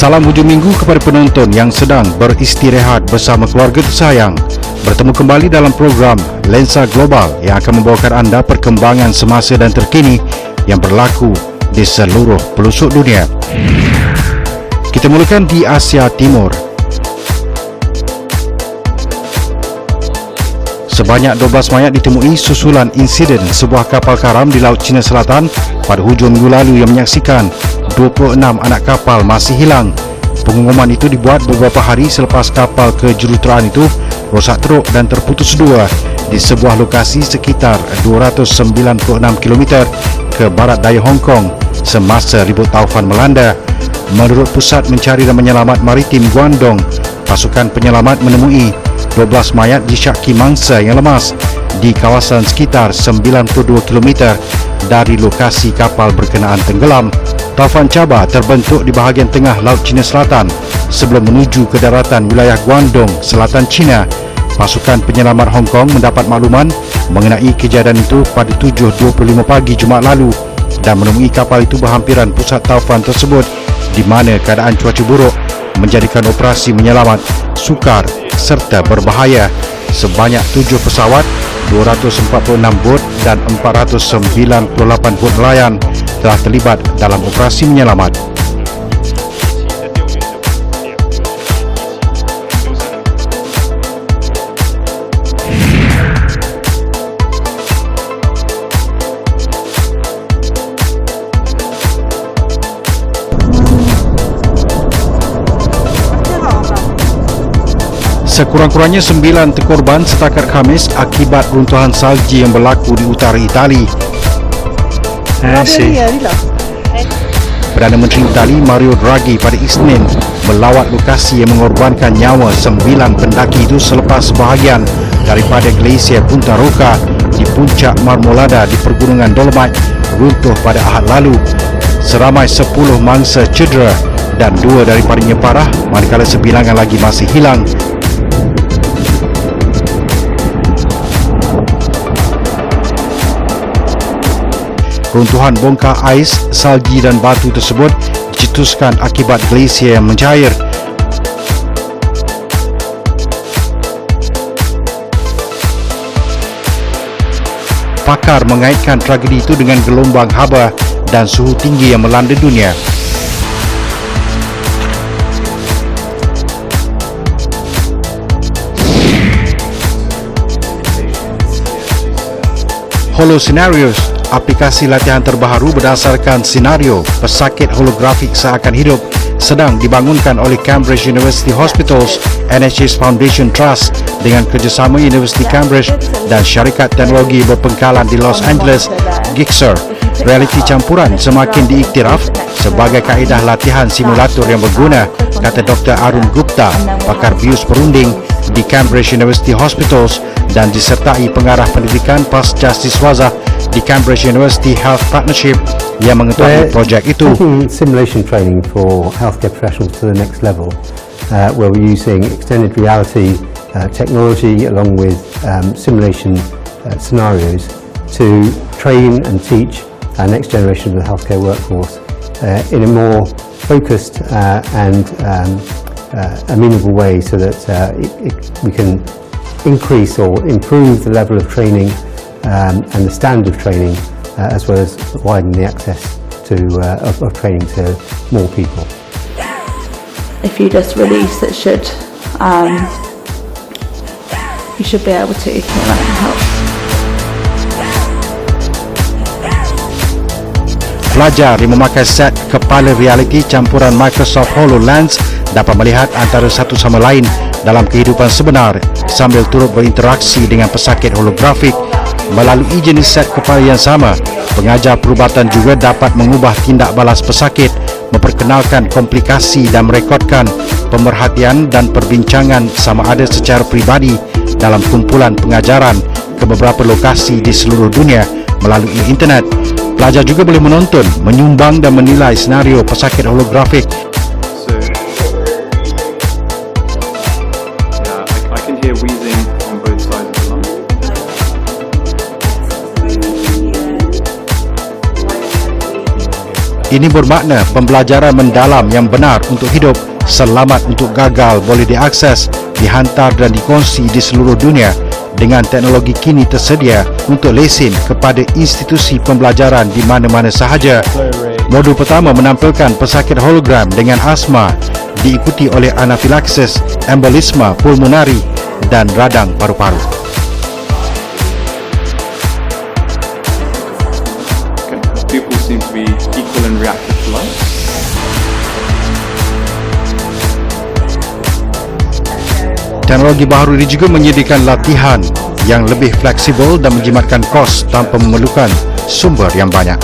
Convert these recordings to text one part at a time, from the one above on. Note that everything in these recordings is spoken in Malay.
Salam hujung minggu kepada penonton yang sedang beristirahat bersama keluarga tersayang. Bertemu kembali dalam program Lensa Global yang akan membawakan anda perkembangan semasa dan terkini yang berlaku di seluruh pelosok dunia. Kita mulakan di Asia Timur. Sebanyak 12 mayat ditemui susulan insiden sebuah kapal karam di Laut Cina Selatan pada hujung minggu lalu yang menyaksikan 26 anak kapal masih hilang. Pengumuman itu dibuat beberapa hari selepas kapal kejuruteraan itu rosak teruk dan terputus dua di sebuah lokasi sekitar 296 km ke barat daya Hong Kong semasa ribut taufan melanda. Menurut Pusat Mencari dan Menyelamat Maritim Guangdong, pasukan penyelamat menemui 12 mayat disyaki mangsa yang lemas di kawasan sekitar 92 km dari lokasi kapal berkenaan tenggelam. Taufan Chaba terbentuk di bahagian tengah Laut Cina Selatan sebelum menuju ke daratan wilayah Guangdong, Selatan China. Pasukan penyelamat Hong Kong mendapat makluman mengenai kejadian itu pada 7.25 pagi Jumaat lalu dan menemui kapal itu berhampiran pusat taufan tersebut di mana keadaan cuaca buruk menjadikan operasi menyelamat sukar serta berbahaya. Sebanyak 7 pesawat, 246 bot dan 498 bot nelayan telah terlibat dalam operasi menyelamat. Sekurang-kurangnya 9 terkorban setakat Khamis akibat runtuhan salji yang berlaku di utara Itali. Perdana Menteri Itali Mario Draghi pada Isnin melawat lokasi yang mengorbankan nyawa 9 pendaki itu selepas sebahagian daripada glasier Punta Rocca di puncak Marmolada di Pergunungan Dolomite runtuh pada Ahad lalu. Seramai 10 mangsa cedera dan 2 daripadanya parah, manakala 9 lagi masih hilang. Runtuhan bongkar ais, salji dan batu tersebut dicetuskan akibat glasier yang mencair. Pakar mengaitkan tragedi itu dengan gelombang haba dan suhu tinggi yang melanda dunia. Holo Scenarios, aplikasi latihan terbaru berdasarkan senario pesakit holografik seakan hidup, sedang dibangunkan oleh Cambridge University Hospitals NHS Foundation Trust dengan kerjasama Universiti Cambridge dan syarikat teknologi berpengkalan di Los Angeles, Gixxer. Realiti campuran semakin diiktiraf sebagai kaedah latihan simulator yang berguna, kata Dr. Arun Gupta, pakar bius perunding di Cambridge University Hospitals dan disertai pengarah pendidikan pasca siswaza di Cambridge University Health Partnership yang mengetahui projek itu. Simulation training for healthcare professionals to the next level, where we're using extended reality technology along with simulation scenarios to train and teach our next generation of the healthcare workforce in a more focused and amenable way, so that we can increase or improve the level of training and the standard of training, as well as widen the access to of training to more people. If you just release, it should you should be able to help. Pelajar yang memakai set kepala realiti campuran Microsoft HoloLens dapat melihat antara satu sama lain dalam kehidupan sebenar sambil turut berinteraksi dengan pesakit holografik. Melalui jenis set kepala yang sama, pengajar perubatan juga dapat mengubah tindak balas pesakit, memperkenalkan komplikasi dan merekodkan pemerhatian dan perbincangan sama ada secara peribadi dalam kumpulan pengajaran ke beberapa lokasi di seluruh dunia melalui internet. Pelajar juga boleh menonton, menyumbang dan menilai senario pesakit holografik. I can hear wheezing on both sides of the lung. Ini bermakna pembelajaran mendalam yang benar untuk hidup, selamat untuk gagal boleh diakses, dihantar dan dikongsi di seluruh dunia dengan teknologi kini tersedia untuk lesen kepada institusi pembelajaran di mana-mana sahaja. Modul pertama menampilkan pesakit hologram dengan asma, diikuti oleh anafilaksis, embolisma pulmonari dan radang paru-paru. People seem to be equal and reactive to life. Teknologi baharu ini juga menyediakan latihan yang lebih fleksibel dan menjimatkan kos tanpa memerlukan sumber yang banyak.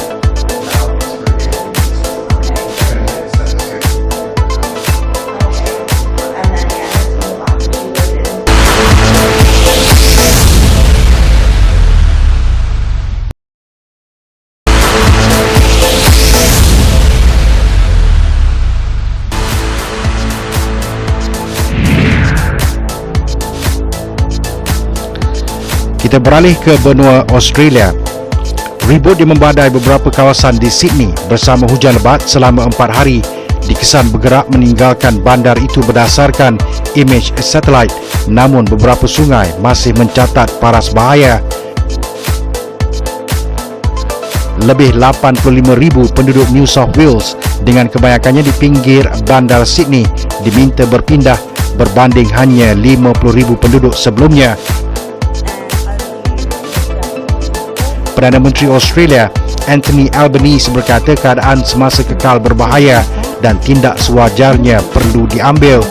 Kita beralih ke benua Australia. Ribut yang membadai beberapa kawasan di Sydney bersama hujan lebat selama 4 hari dikesan bergerak meninggalkan bandar itu berdasarkan imej satelit, namun beberapa sungai masih mencatat paras bahaya. Lebih 85,000 penduduk New South Wales dengan kebanyakannya di pinggir bandar Sydney diminta berpindah berbanding hanya 50,000 penduduk sebelumnya. Perdana Menteri Australia Anthony Albanese berkata keadaan semasa kekal berbahaya dan tindak sewajarnya perlu diambil.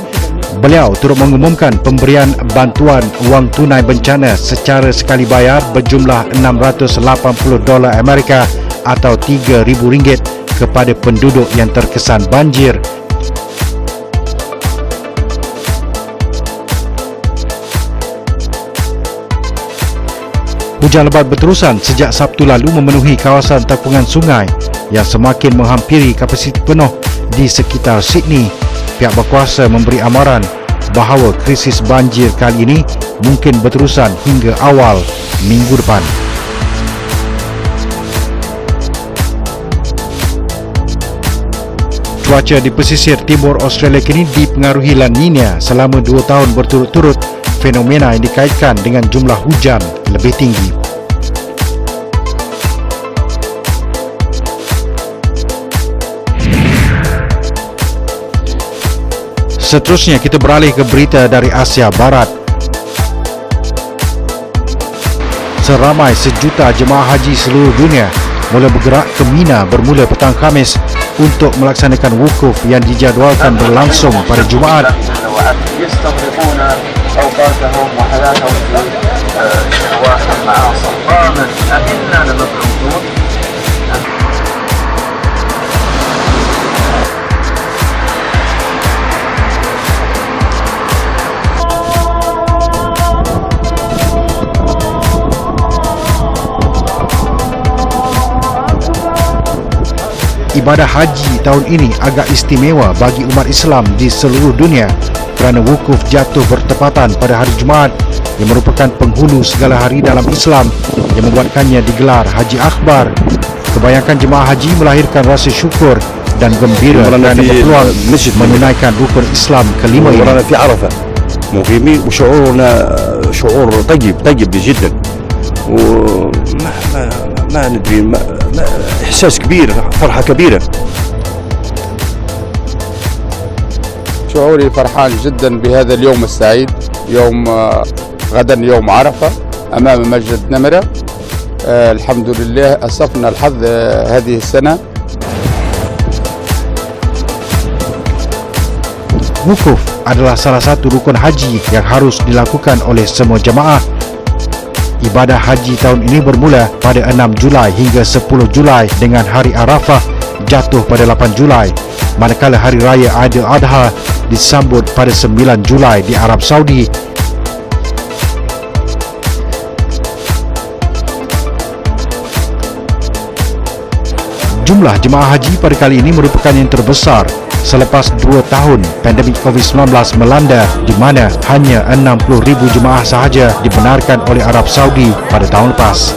Beliau turut mengumumkan pemberian bantuan wang tunai bencana secara sekali bayar berjumlah $680 Amerika atau RM3,000 kepada penduduk yang terkesan banjir. Hujan lebat berterusan sejak Sabtu lalu memenuhi kawasan tapungan sungai yang semakin menghampiri kapasiti penuh di sekitar Sydney. Pihak berkuasa memberi amaran bahawa krisis banjir kali ini mungkin berterusan hingga awal minggu depan. Cuaca di pesisir timur Australia kini dipengaruhi La Nina selama 2 tahun berturut-turut, fenomena yang dikaitkan dengan jumlah hujan lebih tinggi. Seterusnya kita beralih ke berita dari Asia Barat. Seramai 1 juta jemaah haji seluruh dunia mula bergerak ke Mina bermula petang Khamis untuk melaksanakan wukuf yang dijadualkan berlangsung pada Jumaat. Ibadah haji tahun ini agak istimewa bagi umat Islam di seluruh dunia kerana wukuf jatuh bertepatan pada hari Jumaat yang merupakan penghulu segala hari dalam Islam yang membuatkannya digelar Haji Akbar. Kebanyakan jemaah haji melahirkan rasa syukur dan gembira kerana berpeluang menunaikan rukun Islam kelima ini. في عرفة مقيمين وشعورنا شعور طيب جدا وما ندري إحساس كبير فرحة كبيرة. شعوري فرحان جدا بهذا اليوم السعيد، يوم غدا يوم عرفة أمام مسجد نمرة. الحمد لله أصفنا الحظ هذه السنة. Wukuf adalah salah satu rukun haji yang harus dilakukan oleh semua jemaah. Ibadah haji tahun ini bermula pada 6 Julai hingga 10 Julai dengan hari Arafah jatuh pada 8 Julai, manakala hari raya Aidil Adha disambut pada 9 Julai di Arab Saudi. Jumlah jemaah haji pada kali ini merupakan yang terbesar selepas 2 tahun pandemik COVID-19 melanda, di mana hanya 60,000 jemaah sahaja dibenarkan oleh Arab Saudi pada tahun lepas.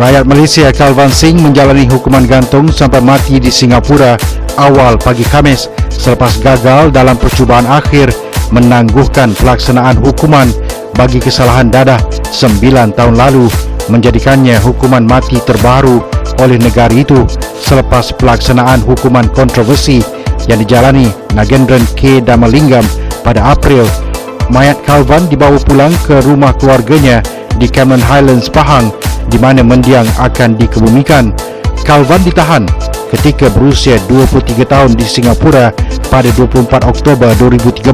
Rakyat Malaysia Kalvan Singh menjalani hukuman gantung sampai mati di Singapura awal pagi Khamis selepas gagal dalam percubaan akhir menangguhkan pelaksanaan hukuman bagi kesalahan dadah 9 tahun lalu, menjadikannya hukuman mati terbaru oleh negara itu selepas pelaksanaan hukuman kontroversi yang dijalani Nagendran K. Damalingam pada April. Mayat Kalvan dibawa pulang ke rumah keluarganya di Cameron Highlands, Pahang, di mana mendiang akan dikebumikan. Kalvan ditahan ketika berusia 23 tahun di Singapura pada 24 Oktober 2013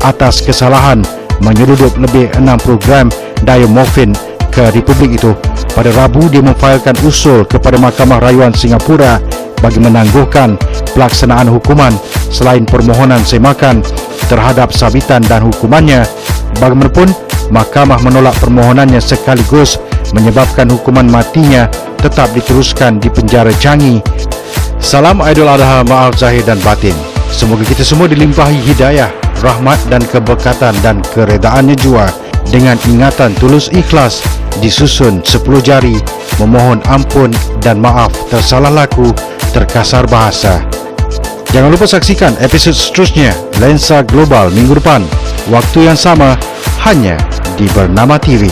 atas kesalahan menyelundup lebih 60 gram diamorfin ke Republik itu. Pada Rabu, dia memfailkan usul kepada Mahkamah Rayuan Singapura bagi menangguhkan pelaksanaan hukuman selain permohonan semakan terhadap sabitan dan hukumannya. Bagaimanapun, Mahkamah menolak permohonannya sekaligus menyebabkan hukuman matinya tetap diteruskan di penjara Changi. Salam Aidil Adha, maaf zahir dan batin. Semoga kita semua dilimpahi hidayah, rahmat dan keberkatan dan keredaannya jua dengan ingatan tulus ikhlas, disusun 10 jari, memohon ampun dan maaf tersalah laku, terkasar bahasa. Jangan lupa saksikan episod seterusnya Lensa Global minggu depan, waktu yang sama, hanya di Bernama TV.